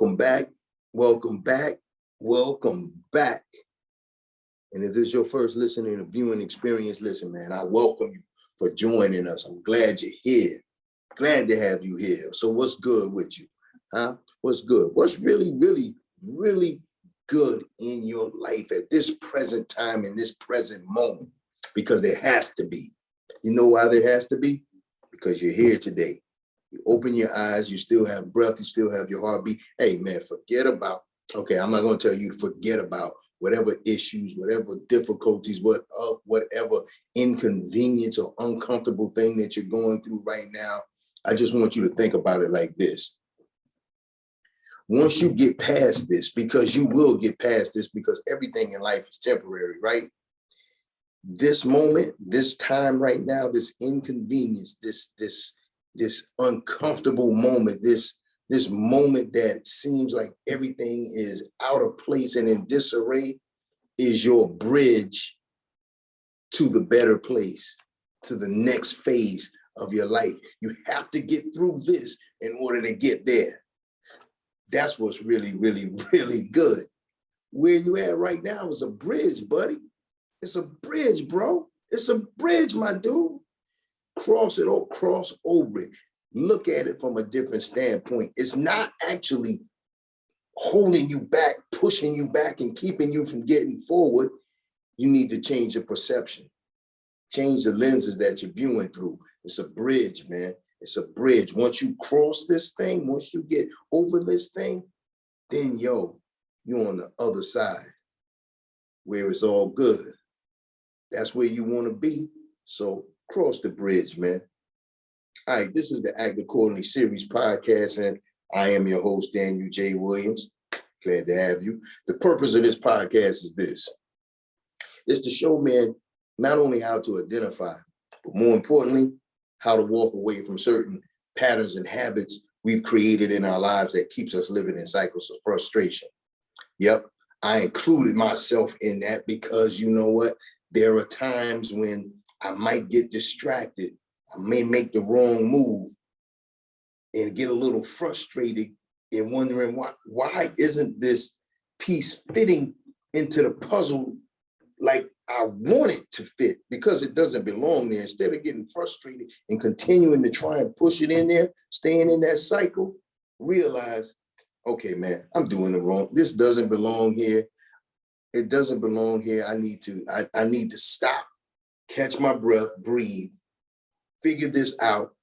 Welcome back, welcome back, welcome back. And if this is your first listening or viewing experience, listen, man, I welcome you for joining us. I'm glad you're here. Glad to have you here. So what's good with you? Huh? What's good? What's really, really, really good in your life at this present time, in this present moment? Because there has to be. You know why there has to be? Because you're here today. You open your eyes, you still have breath, you still have your heartbeat. Hey, man, forget about, okay, I'm not going to tell you to forget about whatever issues, whatever difficulties, whatever inconvenience or uncomfortable thing that you're going through right now. I just want you to think about it like this. Once you get past this, because you will get past this, because everything in life is temporary, right? This moment, this time right now, this inconvenience, this uncomfortable moment, this moment that seems like everything is out of place and in disarray, is your bridge to the better place, to the next phase of your life. You have to get through this in order to get there. That's what's really, really, really good. Where you at right now is a bridge, buddy. It's a bridge, bro. It's a bridge, my dude. Cross it or cross over it. Look at it from a different standpoint. It's not actually holding you back, pushing you back, and keeping you from getting forward. You need to change your perception. Change the lenses that you're viewing through. It's a bridge, man. It's a bridge. Once you cross this thing, once you get over this thing, then you're on the other side where it's all good. That's where you want to be. So cross the bridge, man. All right, this is the Act Accordingly series podcast, and I am your host, Daniel J. Williams. Glad to have you. The purpose of this podcast is this. It's to show men not only how to identify, but more importantly, how to walk away from certain patterns and habits we've created in our lives that keeps us living in cycles of frustration. Yep, I included myself in that because you know what? There are times when I might get distracted. I may make the wrong move and get a little frustrated and wondering why isn't this piece fitting into the puzzle like I want it to fit, because it doesn't belong there. Instead of getting frustrated and continuing to try and push it in there, staying in that cycle, realize, okay, man, I'm doing it wrong. This doesn't belong here. It doesn't belong here. I need to stop, catch my breath, breathe, figure this out,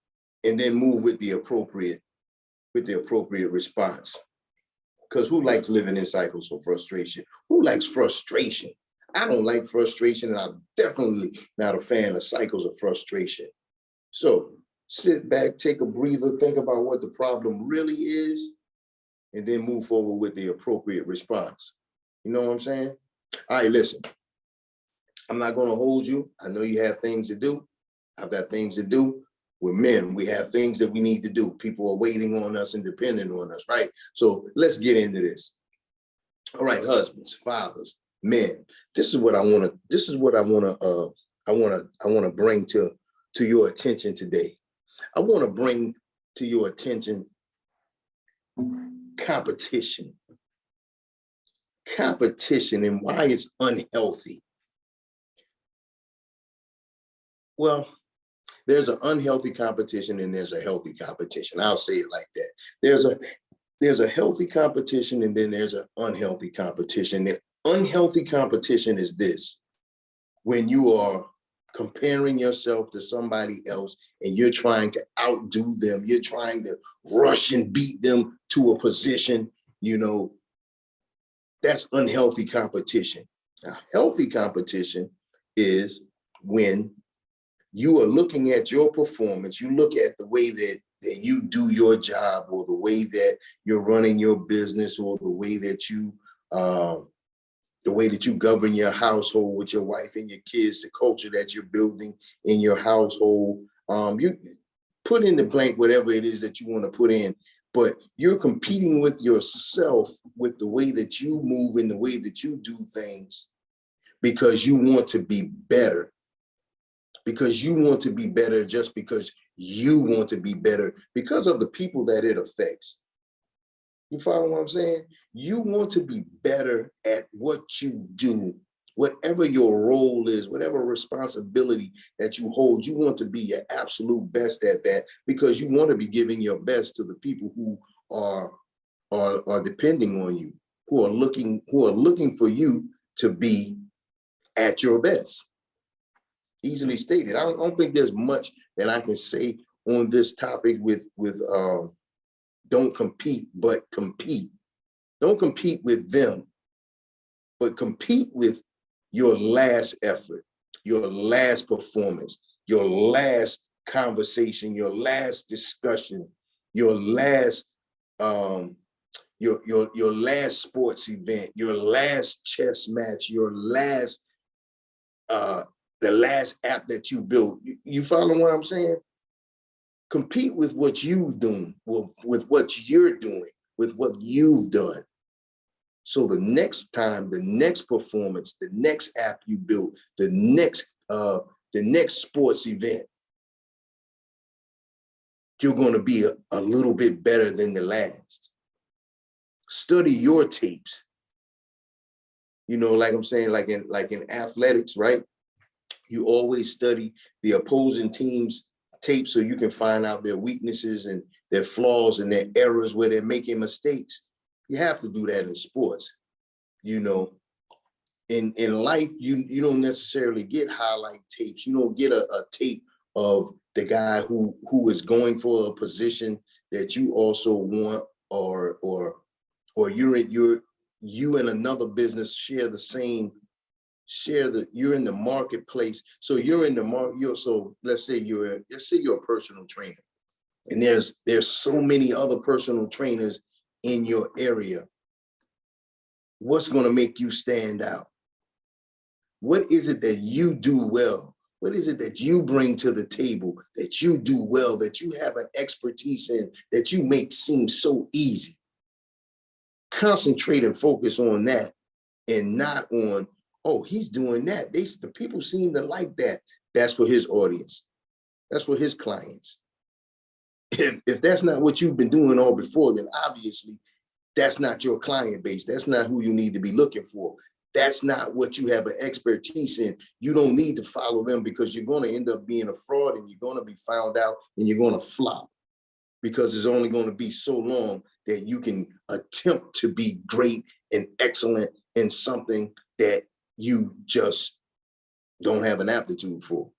and then move with the appropriate response. Because who likes living in cycles of frustration? Who likes frustration? I don't like frustration, and I'm definitely not a fan of cycles of frustration. So sit back, take a breather, think about what the problem really is, and then move forward with the appropriate response. You know what I'm saying? All right, listen, I'm not going to hold you. I know you have things to do. I've got things to do. We're men. We have things that we need to do. People are waiting on us and depending on us, right? So let's get into this. All right, husbands, fathers, men. This is what I want to bring to your attention today. I want to bring to your attention competition. Competition and why it's unhealthy. Well, there's an unhealthy competition and there's a healthy competition. I'll say it like that. There's a healthy competition and then there's an unhealthy competition. The unhealthy competition is this: when you are comparing yourself to somebody else and you're trying to outdo them, you're trying to rush and beat them to a position, that's unhealthy competition. Now, healthy competition is when you are looking at your performance, you look at the way that you do your job, or the way that you're running your business, or the way that you govern your household with your wife and your kids, the culture that you're building in your household. You put in the blank whatever it is that you want to put in, but you're competing with yourself with the way that you move and the way that you do things, because you want to be better. Because you want to be better, just because you want to be better, because of the people that it affects. You follow what I'm saying? You want to be better at what you do, whatever your role is, whatever responsibility that you hold. You want to be your absolute best at that, because you want to be giving your best to the people who are depending on you, who are looking for you to be at your best. Easily stated. I don't think there's much that I can say on this topic with don't compete, but compete. Don't compete with them, but compete with your last effort, your last performance, your last conversation, your last discussion, your last your last sports event, your last chess match, your last the last app that you built. You follow what I'm saying? Compete with what you've done, with what you're doing, with what you've done. So the next time, the next performance, the next app you built, the next sports event, you're going to be a little bit better than the last. Study your tapes. You know, like I'm saying, like in athletics, right? You always study the opposing team's tape so you can find out their weaknesses and their flaws and their errors where they're making mistakes. You have to do that in sports. You know, in life, you don't necessarily get highlight tapes. You don't get a tape of the guy who is going for a position that you also want, or you and another business share the same, you're in the marketplace. So you're in the market. So let's say you're a personal trainer, and there's so many other personal trainers in your area. What's going to make you stand out? What is it that you do well? What is it that you bring to the table that you do well, that you have an expertise in, that you make seem so easy? Concentrate and focus on that, and not on, oh, he's doing that. The people seem to like that. That's for his audience. That's for his clients. If that's not what you've been doing all before, then obviously that's not your client base. That's not who you need to be looking for. That's not what you have an expertise in. You don't need to follow them, because you're going to end up being a fraud, and you're going to be found out, and you're going to flop, because it's only going to be so long that you can attempt to be great and excellent in something that you just don't have an aptitude for.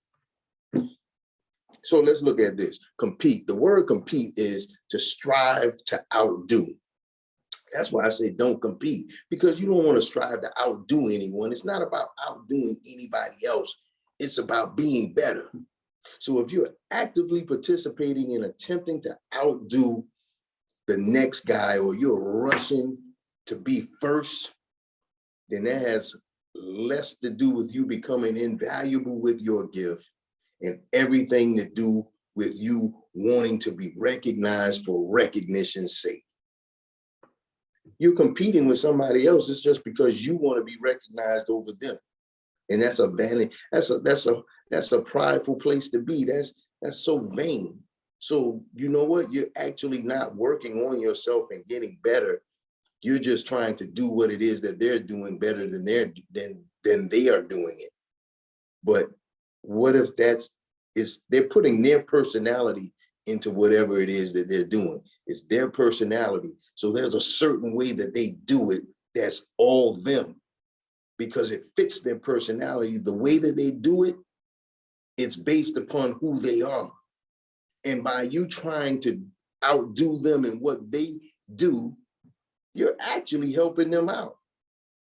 So let's look at this. Compete. The word compete is to strive to outdo. That's why I say don't compete, because you don't want to strive to outdo anyone. It's not about outdoing anybody else. It's about being better. So if you're actively participating in attempting to outdo the next guy, or you're rushing to be first, then that has less to do with you becoming invaluable with your gift, and everything to do with you wanting to be recognized for recognition's sake. You're competing with somebody else. It's just because you want to be recognized over them. And that's a vanity. That's a prideful place to be. That's so vain. So you know what? You're actually not working on yourself and getting better. You're just trying to do what it is that they're doing better than they are doing it. But what if they're putting their personality into whatever it is that they're doing? It's their personality. So there's a certain way that they do it that's all them, because it fits their personality. The way that they do it, it's based upon who they are. And by you trying to outdo them in what they do, you're actually helping them out,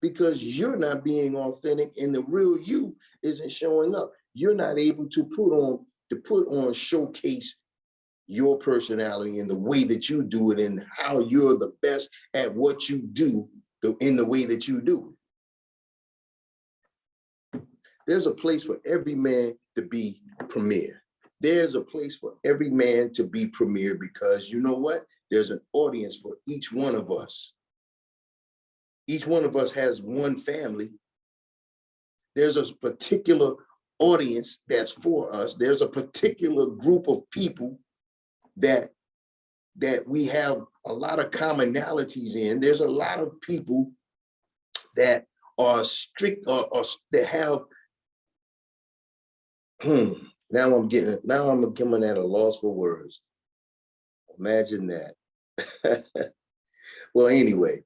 because you're not being authentic, and the real you isn't showing up. You're not able to put on showcase your personality and the way that you do it, and how you're the best at what you do in the way that you do it. There's a place for every man to be premier. There's a place for every man to be premier, because you know what? There's an audience for each one of us. Each one of us has one family. There's a particular audience that's for us. There's a particular group of people that that we have a lot of commonalities in. There's a lot of people that are strict or that have, now I'm coming at a loss for words. Imagine that. Well, anyway,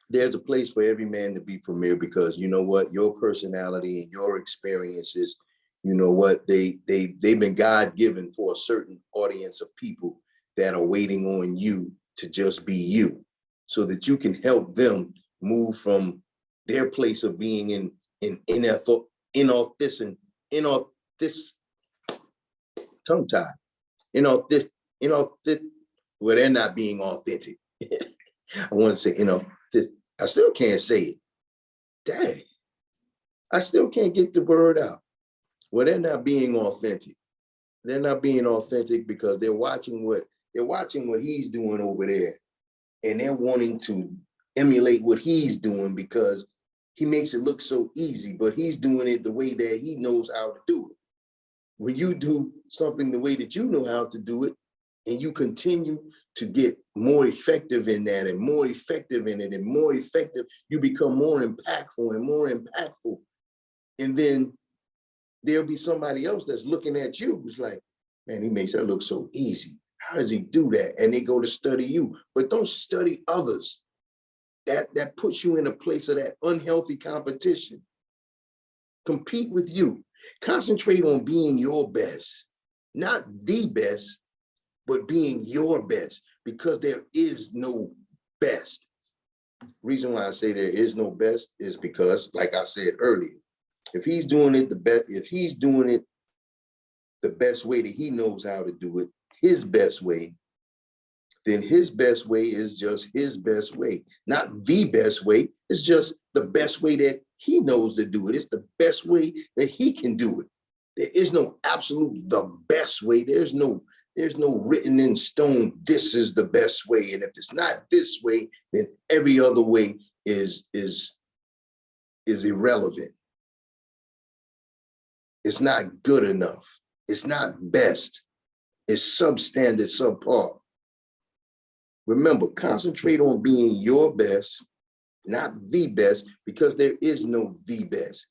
there's a place for every man to be premier, because you know what, your personality and your experiences, you know what, they've been God-given for a certain audience of people that are waiting on you to just be you, so that you can help them move from their place of being inauthentic, tongue tied, inauthentic, well, they're not being authentic. I want to say inauthentic. I still can't say it. Dang, I still can't get the word out. Well, they're not being authentic. They're not being authentic because they're watching what he's doing over there, and they're wanting to emulate what he's doing because he makes it look so easy, but he's doing it the way that he knows how to do it. When you do something the way that you know how to do it, and you continue to get more effective in that and more effective in it and more effective, you become more impactful and more impactful. And then there'll be somebody else that's looking at you who's like, man, he makes that look so easy. How does he do that? And they go to study you, but don't study others. That puts you in a place of that unhealthy competition. Compete with you. Concentrate on being your best, not the best, but being your best, because there is no best. Reason why I say there is no best is because, like I said earlier, if he's doing it the best way that he knows how to do it, his best way, then his best way is just his best way, not the best way. It's just the best way that he knows to do it. It's the best way that he can do it. There is no absolute the best way. There's no written in stone, this is the best way. And if it's not this way, then every other way is irrelevant. It's not good enough. It's not best. It's substandard, subpar. Remember, concentrate on being your best, not the best, because there is no the best.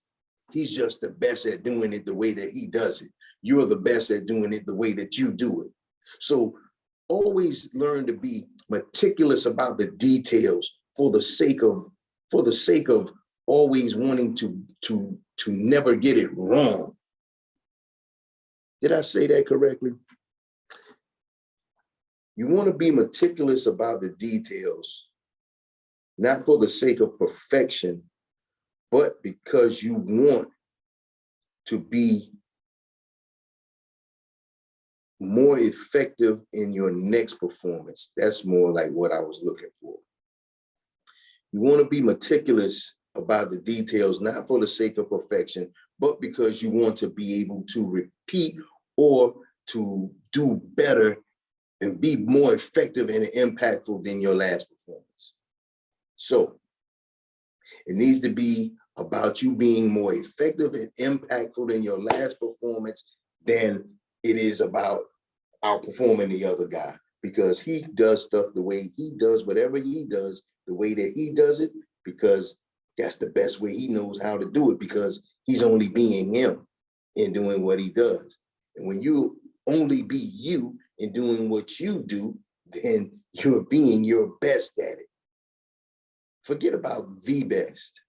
He's just the best at doing it the way that he does it. You're the best at doing it the way that you do it. So always learn to be meticulous about the details for the sake of always wanting to never get it wrong. Did I say that correctly? You want to be meticulous about the details, not for the sake of perfection, but because you want to be more effective in your next performance. That's more like what I was looking for. You want to be meticulous about the details, not for the sake of perfection, but because you want to be able to repeat or to do better and be more effective and impactful than your last performance. So it needs to be about you being more effective and impactful than your last performance than it is about outperforming the other guy, because he does stuff the way he does, whatever he does, the way that he does it, because that's the best way he knows how to do it, because he's only being him in doing what he does. And when you only be you in doing what you do, then you're being your best at it. Forget about the best.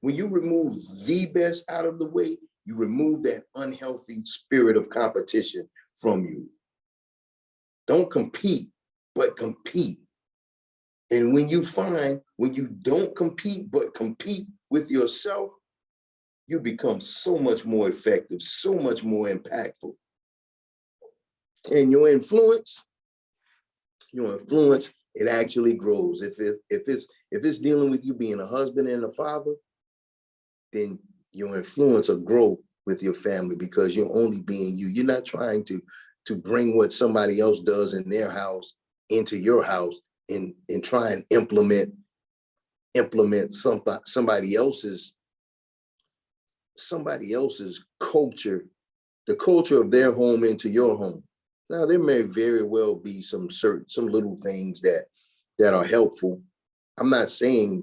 When you remove the best out of the way, you remove that unhealthy spirit of competition from you. Don't compete, but compete. And when you don't compete, but compete with yourself, you become so much more effective, so much more impactful. And your influence, it actually grows. If it's dealing with you being a husband and a father, then your influence will grow with your family, because you're only being you. You're not trying to bring what somebody else does in their house into your house and try and implement somebody else's culture, the culture of their home into your home. Now, there may very well be some little things that are helpful. I'm not saying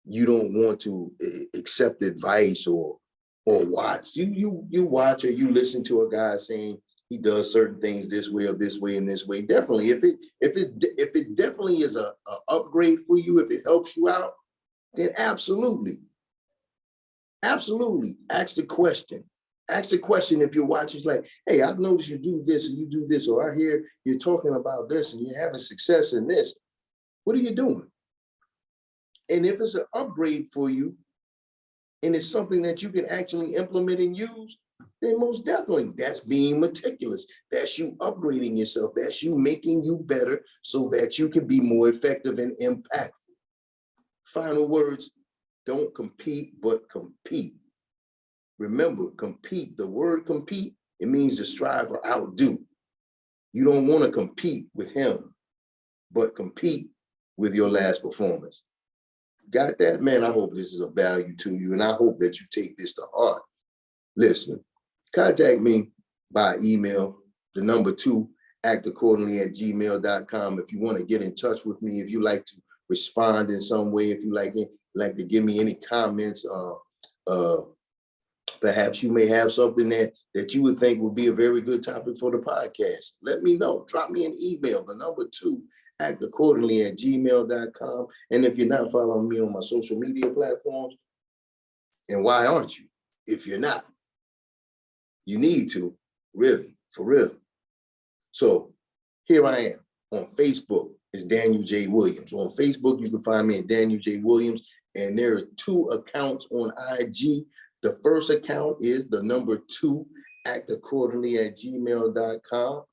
you don't want to accept advice or watch. You watch or you listen to a guy saying he does certain things this way or this way and this way. Definitely, if it definitely is a upgrade for you, if it helps you out, then absolutely, absolutely ask the question. Ask the question if you're watching, it's like, hey, I've noticed you do this and you do this, or I hear you're talking about this and you're having success in this. What are you doing? And if it's an upgrade for you and it's something that you can actually implement and use, then most definitely that's being meticulous. That's you upgrading yourself. That's you making you better so that you can be more effective and impactful. Final words, don't compete, but compete. Remember, compete, the word compete, it means to strive or outdo. You don't want to compete with him, but compete with your last performance. Got that? Man, I hope this is of value to you, and I hope that you take this to heart. Listen, contact me by email, the number 2, actaccordingly@gmail.com. If you want to get in touch with me, if you like to respond in some way, if you like to give me any comments, perhaps you may have something that you would think would be a very good topic for the podcast. Let me know. Drop me an email, the number 2, actaccordingly@gmail.com. And if you're not following me on my social media platforms, and why aren't you? If you're not, you need to, really, for real. So here I am on Facebook. It's Daniel J. Williams. On Facebook, you can find me at Daniel J. Williams. And there are 2 accounts on IG. The first account is the number 2, actaccordingly@gmail.com.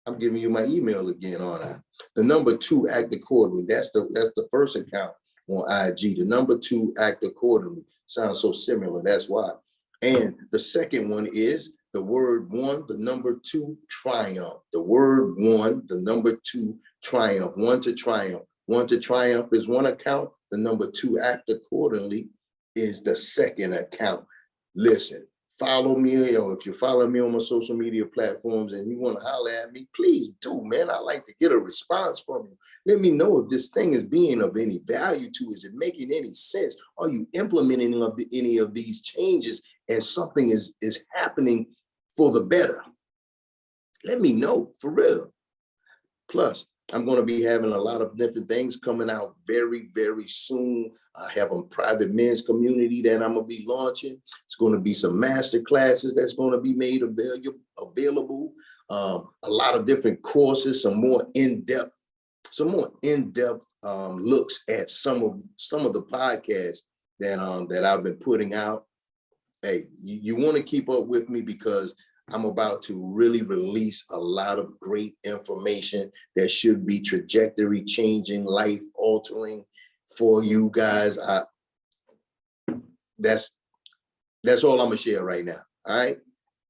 I'm giving you my email again, aren't I? The number 2, act accordingly. That's the first account on IG. The number 2, act accordingly. Sounds so similar. That's why. And the second one is the word 1, the number 2, triumph. The word 1, the number 2, triumph. 1 to triumph. 1 to triumph is one account. The number 2, act accordingly, is the second account. Listen, follow me, or if you follow me on my social media platforms and you want to holler at me, please do, man. I like to get a response from you. Let me know if this thing is being of any value to you. Is it making any sense? Are you implementing any of these changes as something is happening for the better? Let me know, for real. Plus, I'm going to be having a lot of different things coming out very, very soon. I have a private men's community that I'm going to be launching. It's going to be some master classes that's going to be made available. A lot of different courses, some more in-depth looks at some of the podcasts that I've been putting out. Hey, you want to keep up with me because I'm about to really release a lot of great information that should be trajectory changing, life altering for you guys. That's all I'm gonna share right now. All right.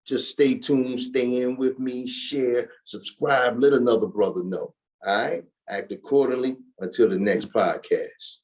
Just stay tuned, stay in with me, share, subscribe, let another brother know. All right. Act accordingly until the next podcast.